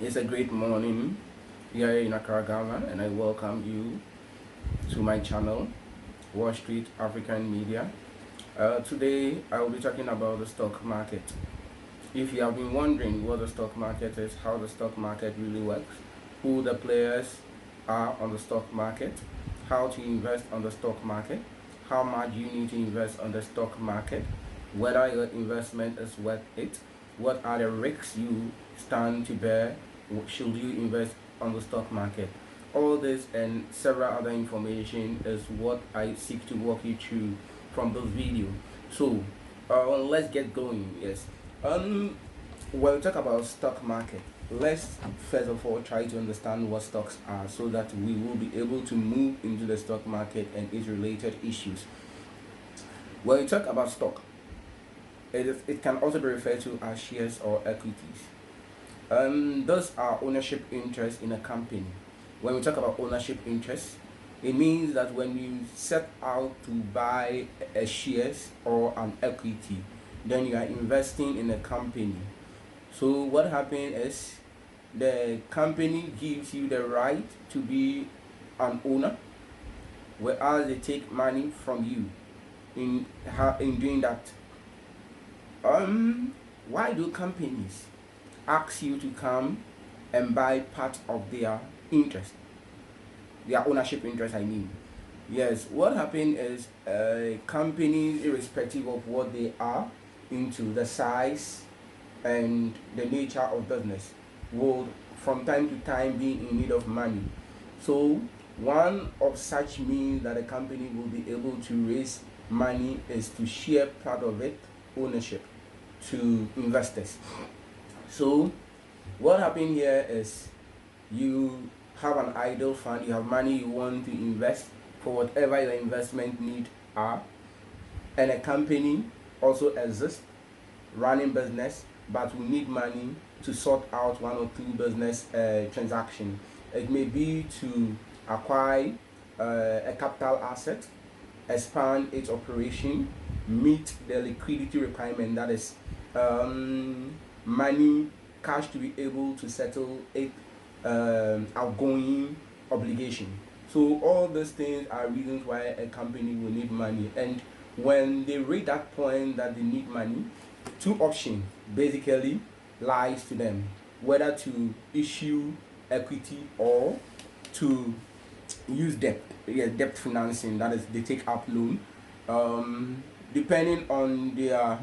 It's a great morning here in Accra, Ghana, and I welcome you to my channel, Wall Street African Media. Today, I will be talking about the stock market. If you have been wondering what the stock market is, how the stock market really works, who the players are on the stock market, how to invest on the stock market, how much you need to invest on the stock market, whether your investment is worth it, what are the risks you stand to bear should you invest on the stock market. All this and several other information is what I seek to walk you through from this video. So let's get going. Yes. When we talk about stock market, let's first of all try to understand what stocks are so that we will be able to move into the stock market and its related issues. When we talk about stock, it can also be referred to as shares or equities. Those are ownership interests in a company. When we talk about ownership interests, it means that when you set out to buy a shares or an equity, then you are investing in a company. So what happens is the company gives you the right to be an owner, whereas they take money from you in doing that. Why do companies ask you to come and buy part of their interest, their ownership interest? I mean, yes. What happened is companies, irrespective of what they are into, the size and the nature of business, will from time to time be in need of money. So one of such means that a company will be able to raise money is to share part of it, ownership, to investors. So what happened here is you have an idle fund, you have money you want to invest for whatever your investment needs are, and a company also exists running business, but we need money to sort out one or two business transactions. It may be to acquire a capital asset, expand its operation, meet the liquidity requirement, that is money, cash to be able to settle it outgoing obligation. So all those things are reasons why a company will need money. And when they reach that point that they need money, two options basically lies to them, whether to issue equity or to use debt. Debt financing, that is they take up loan. Depending on their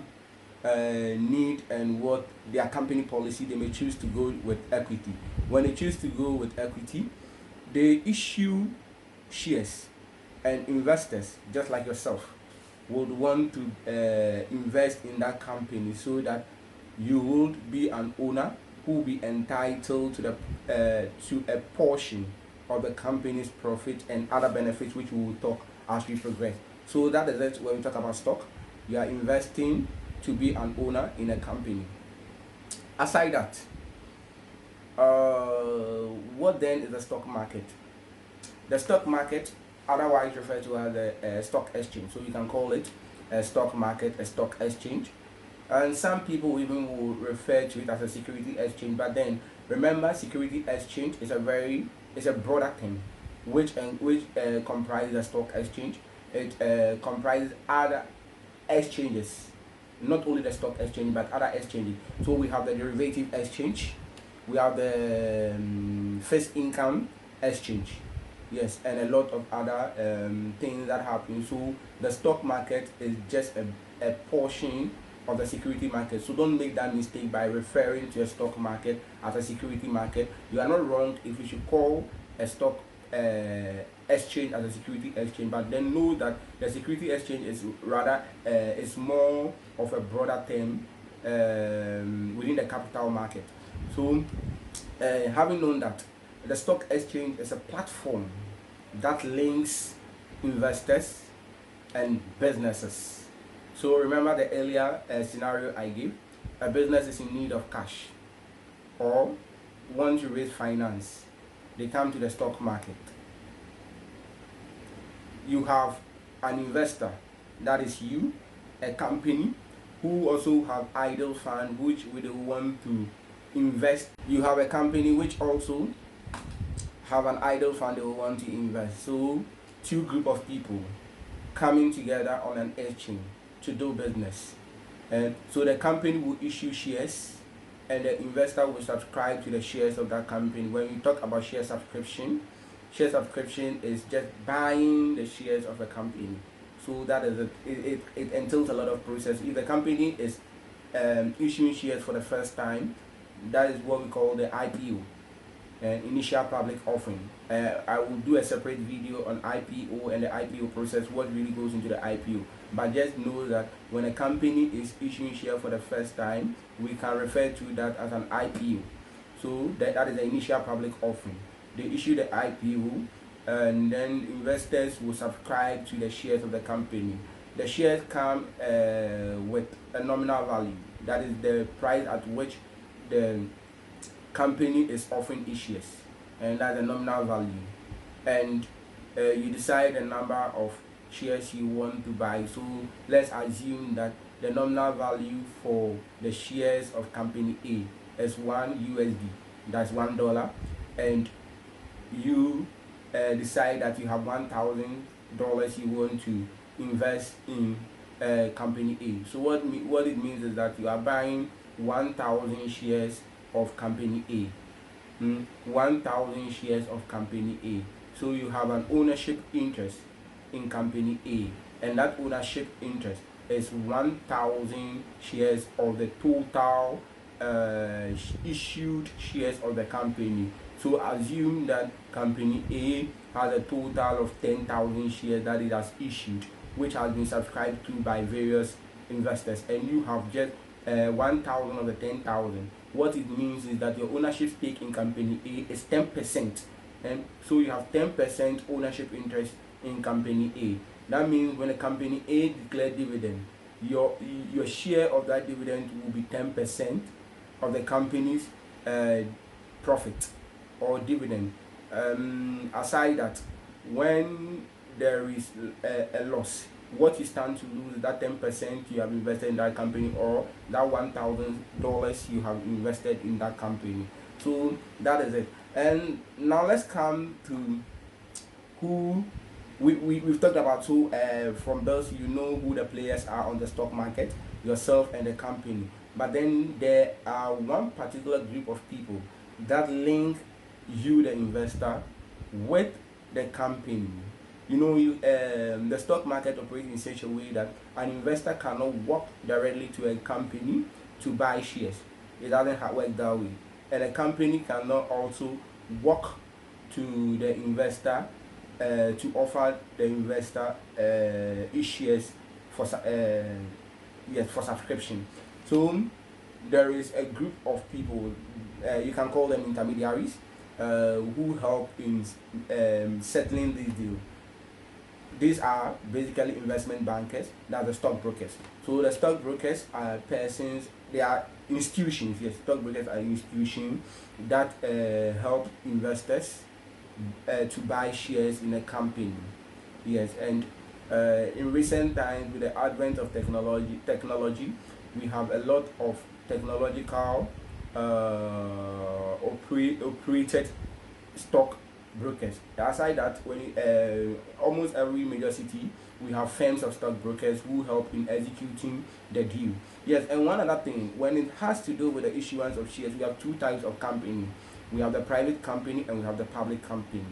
need and what their company policy, they may choose to go with equity. When they choose to go with equity, they issue shares, and investors just like yourself would want to invest in that company so that you would be an owner who will be entitled to a portion of the company's profit and other benefits, which we will talk as we progress. So that is it. When we talk about stock, you are investing to be an owner in a company. Aside that, what then is the stock market? The stock market, otherwise referred to as a stock exchange, so you can call it a stock market, a stock exchange, and some people even will refer to it as a security exchange. But then remember, security exchange is a broader thing, which comprises a stock exchange. It comprises other exchanges, not only the stock exchange but other exchanges. So we have the derivative exchange, we have the fixed income exchange, yes, and a lot of other things that happen. So the stock market is just a portion of the security market. So don't make that mistake by referring to a stock market as a security market. You are not wrong if you should call a stock exchange as a security exchange, but then know that the security exchange is rather is more of a broader term within the capital market. So having known that, the stock exchange is a platform that links investors and businesses. So remember the earlier scenario I gave. A business is in need of cash or want to raise finance, they come to the stock market. You have an investor, that is you, a company who also have idle fund which we don't want to invest. You have a company which also have an idle fund they will want to invest. So two group of people coming together on an exchange to do business. And so the company will issue shares and the investor will subscribe to the shares of that company. When we talk about share subscription is just buying the shares of a company. So that is it entails a lot of process. If the company is issuing shares for the first time, that is what we call the IPO, initial public offering. I will do a separate video on IPO and the IPO process, what really goes into the IPO. But just know that when a company is issuing share for the first time, we can refer to that as an IPO. So that is the initial public offering. They issue the IPO, and then investors will subscribe to the shares of the company. The shares come with a nominal value. That is the price at which the company is offering issues, and that's the nominal value. And you decide the number of shares you want to buy. So let's assume that the nominal value for the shares of company A is $1, that's $1, and you decide that you have $1,000 you want to invest in company A. So what it means is that you are buying 1,000 shares of company A. 1,000 shares of company A. So you have an ownership interest in company A, and that ownership interest is 1,000 shares of the total issued shares of the company. So assume that company A has a total of 10,000 shares that it has issued, which has been subscribed to by various investors, and you have just 1,000 of the 10,000. What it means is that your ownership stake in company A is 10%, and so you have 10% ownership interest in company A. That means when a company A declares dividend, your share of that dividend will be 10% of the company's profit or dividend. Aside that, when there is a loss, what you stand to lose is that 10% you have invested in that company, or that $1,000 you have invested in that company. So that is it. And now let's come to who we've talked about. So from those, you know who the players are on the stock market, yourself and the company. But then there are one particular group of people that link you, the investor, with the company. You know, the stock market operates in such a way that an investor cannot walk directly to a company to buy shares. It doesn't work that way. And a company cannot also walk to the investor to offer the investor shares for for subscription. So there is a group of people, you can call them intermediaries, who help in settling this deal. These are basically investment bankers, that's the stockbrokers. So the stockbrokers are persons, they are institutions. Yes, stockbrokers are institutions that help investors to buy shares in a company. Yes, and in recent times, with the advent of technology, we have a lot of technological operated stock brokers. Aside that, when almost every major city, we have firms of stockbrokers who help in executing the deal. Yes, and one other thing, when it has to do with the issuance of shares, we have two types of company. We have the private company and we have the public company.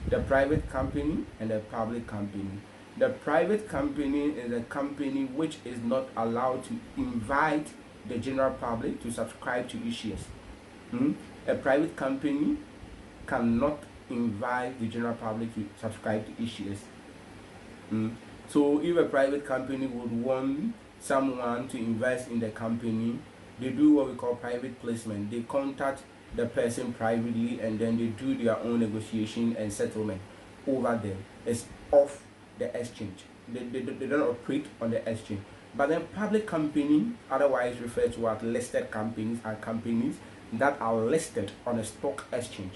The private company and the public company. The private company is a company which is not allowed to invite the general public to subscribe to shares. A private company cannot invite the general public to subscribe to shares. So if a private company would want someone to invest in the company, they do what we call private placement. They contact the person privately, and then they do their own negotiation and settlement over there. It's off the exchange. They don't operate on the exchange. But then public company, otherwise referred to as listed companies, are companies that are listed on a stock exchange.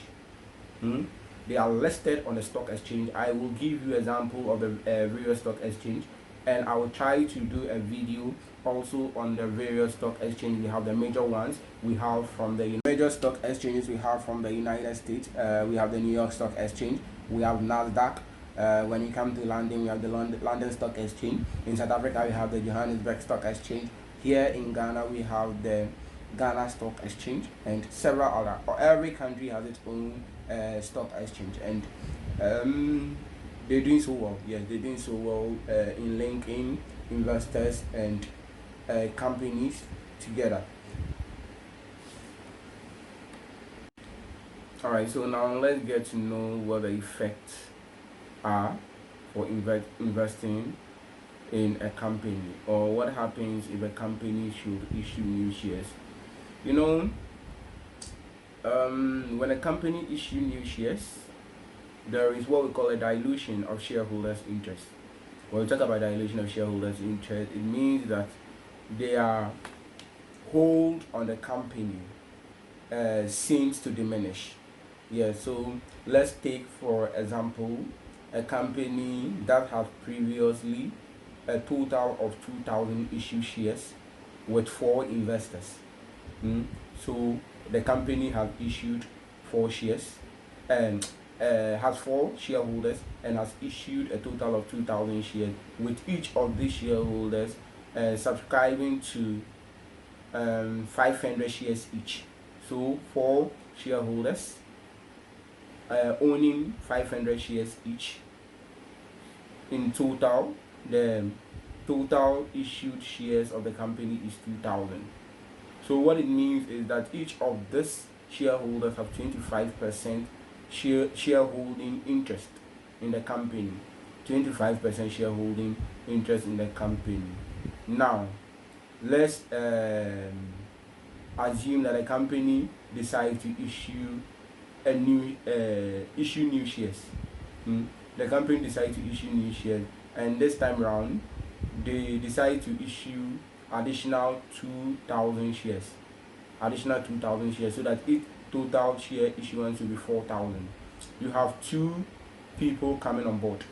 They are listed on the stock exchange. I will give you example of the various stock exchange. and I will try to do a video also on the various stock exchanges. We have the major ones. We have from the major stock exchanges, we have from the United States, we have the New York Stock Exchange, we have Nasdaq. When you come to London, we have the London Stock Exchange. In South Africa, we have the Johannesburg Stock Exchange. Here in Ghana, we have the Ghana Stock Exchange, and several other. Every country has its own stock exchange, and they're doing so well. Yes, they're doing so well in linking investors and companies together. Alright, so now let's get to know what the effects are for investing in a company, or what happens if a company should issue new shares. You know, when a company issue new shares, there is what we call a dilution of shareholders' interest. When we talk about dilution of shareholders' interest, it means that their hold on the company seems to diminish. Yeah, so let's take for example a company that has previously a total of 2,000 issued shares with 4 investors. So the company has issued 4 shares and has 4 shareholders and has issued a total of 2,000 shares, with each of these shareholders subscribing to 500 shares each. So 4 shareholders owning 500 shares each. In total, the total issued shares of the company is 2,000. So what it means is that each of these shareholders have 25% shareholding interest in the company. 25% shareholding interest in the company. Now, let's assume that a company decides to issue new shares. The company decides to issue new shares, and this time around they decide to issue additional 2,000 shares. Additional 2,000 shares, so that each total share issuance will be 4,000. You have 2 people coming on board,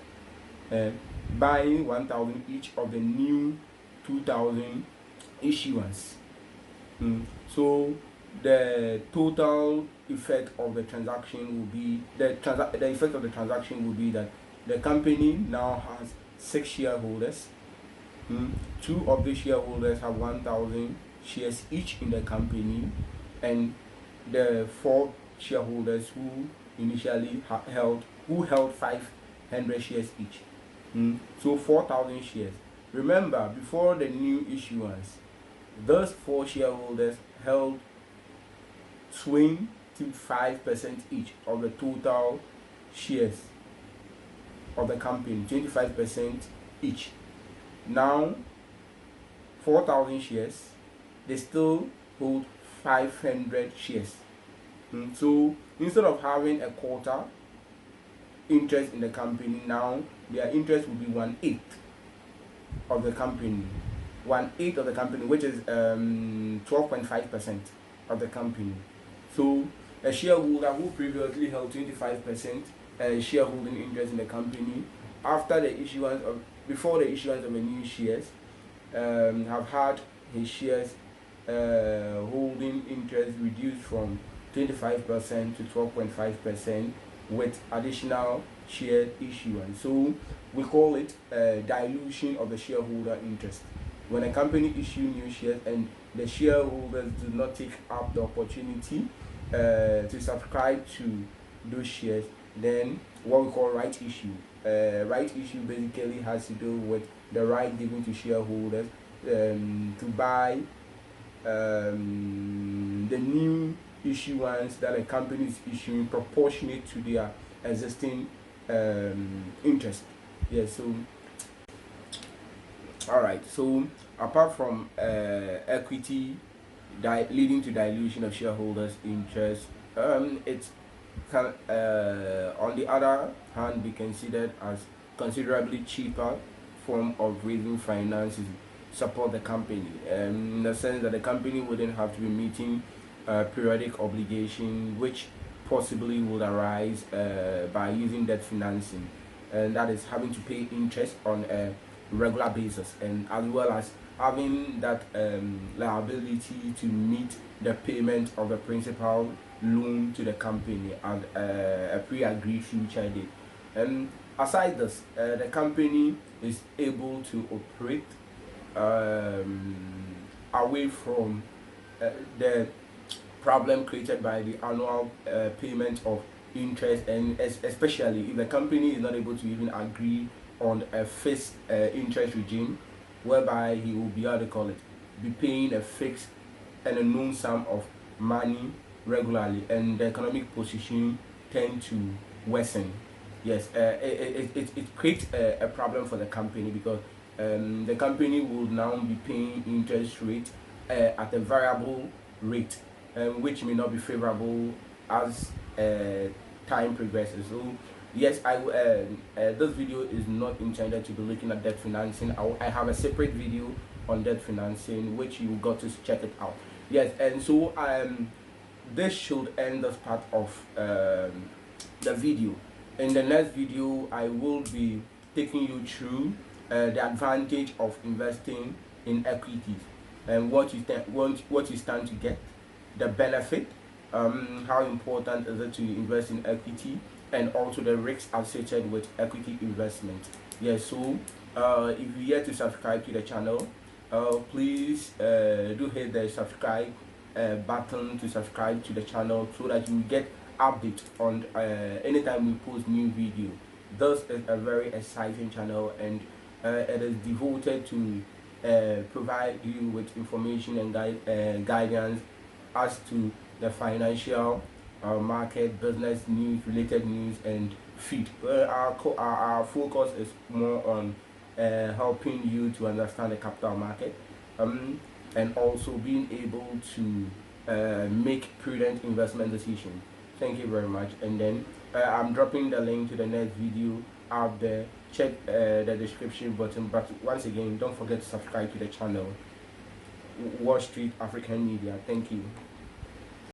buying 1,000 each of the new 2,000 issuance. So the total effect of the transaction will be the effect of the transaction will be that the company now has 6 shareholders. 2 of the shareholders have 1,000 shares each in the company, and the 4 shareholders who initially held 500 shares each. So 4,000 shares. Remember, before the new issuance, those 4 shareholders held 25% each of the total shares of the company. 25% each. Now 4,000 shares, they still hold 500 shares. So instead of having a quarter interest in the company, now their interest will be 1/8 of the company. 1/8 of the company, which is 12.5% of the company. So a shareholder who previously held 25% shareholding interest in the company, before the issuance of the new shares, have had his shares holding interest reduced from 25% to 12.5% with additional share issuance. So we call it dilution of the shareholder interest. When a company issues new shares and the shareholders do not take up the opportunity to subscribe to those shares, then what we call right issue. Right issue basically has to do with the right given to shareholders to buy the new issuance that a company is issuing proportionate to their existing interest. Yes, so alright, so apart from equity leading to dilution of shareholders' interest, it can on the other hand be considered as considerably cheaper form of raising finances to support the company, in the sense that the company wouldn't have to be meeting periodic obligation which possibly would arise by using debt financing, and that is having to pay interest on regular basis, and as well as having that liability to meet the payment of the principal loan to the company at a pre-agreed future date. And aside this, the company is able to operate um, away from the problem created by the annual payment of interest, and especially if the company is not able to even agree on a fixed interest regime, whereby he will be, how to call it, be paying a fixed and a known sum of money regularly, and the economic position tend to worsen. Yes, it creates a problem for the company, because the company will now be paying interest rate at a variable rate, which may not be favorable as time progresses. So yes, this video is not intended to be looking at debt financing. I have a separate video on debt financing which you got to check it out. Yes, and so this should end this part of the video. In the next video, I will be taking you through the advantage of investing in equities, and what you stand to get, the benefit, how important is it to invest in equity, and also the risks associated with equity investment. Yes, so if you yet to subscribe to the channel, please do hit the subscribe button to subscribe to the channel, so that you get update on anytime we post new video. This is a very exciting channel, and it is devoted to provide you with information and guidance as to the financial market, business news, related news, and feed. Our focus is more on helping you to understand the capital market, and also being able to make prudent investment decisions. Thank you very much. And then I'm dropping the link to the next video out there. Check the description button. But once again, don't forget to subscribe to the channel, Wall Street African Media. Thank you.